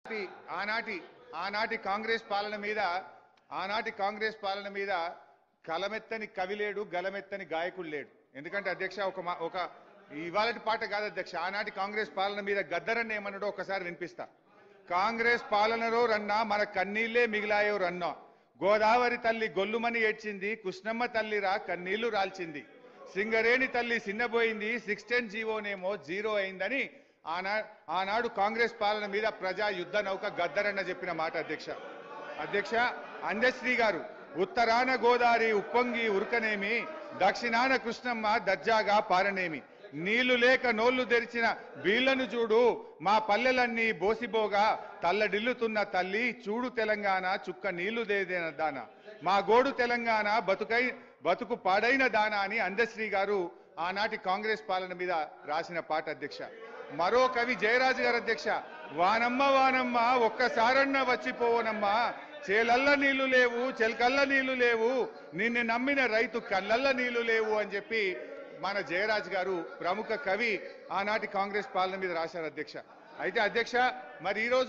ఆనాటి ఆనాటి కాంగ్రెస్ పాలన మీద కలమెత్తని కవి లేడు, గలమెత్తని గాయకుడు లేడు. ఎందుకంటే అధ్యక్ష ఒక ఇవాళటి పాట కాదు అధ్యక్ష, ఆనాటి కాంగ్రెస్ పాలన మీద గద్దరన్న ఏమన్నాడో ఒకసారి వినిపిస్తా. కాంగ్రెస్ పాలనలో రన్నా మన కన్నీళ్లే మిగిలాయో రన్నా, గోదావరి తల్లి గొల్లుమని ఏడ్చింది, కృష్ణమ్మ తల్లిరా కన్నీళ్లు రాల్చింది, సింగరేణి తల్లి సిన్నబోయింది, 610 జీవోనేమో జీరో అయిందని ఆనాడు కాంగ్రెస్ పాలన మీద ప్రజా యుద్ధ నౌక గద్దరన్న చెప్పిన మాట అధ్యక్ష. అందశ్రీ గారు ఉత్తరాన గోదావరి ఉప్పొంగి ఉరకనేమి, దక్షిణాన కృష్ణమ్మ దర్జాగా పారనేమి, నీళ్లు లేక నోళ్లు తెరిచిన వీళ్లను చూడు, మా పల్లెలన్నీ బోసిబోగా తల్లడిల్లుతున్న తల్లి, చూడు తెలంగాణ చుక్క నీళ్లు దేదేన దాన, మా గోడు తెలంగాణ బతుకు పాడైన దాన అని అందశ్రీ గారు ఆనాటి కాంగ్రెస్ పాలన మీద రాసిన పాట అధ్యక్ష. మరో కవి జయరాజు గారు అధ్యక్ష, వానమ్మ వానమ్మ ఒక్కసారన్న వచ్చిపోవనమ్మా, చేలల్ల నీళ్లు లేవు చెల్కల్ల నీళ్లు లేవు, నిన్ను నమ్మిన రైతు కళ్ళల్ల నీళ్లు లేవు అని చెప్పి మన జయరాజు గారు ప్రముఖ కవి ఆనాటి కాంగ్రెస్ పాలన మీద రాశారు అధ్యక్ష. అయితే అధ్యక్ష మరి ఈరోజు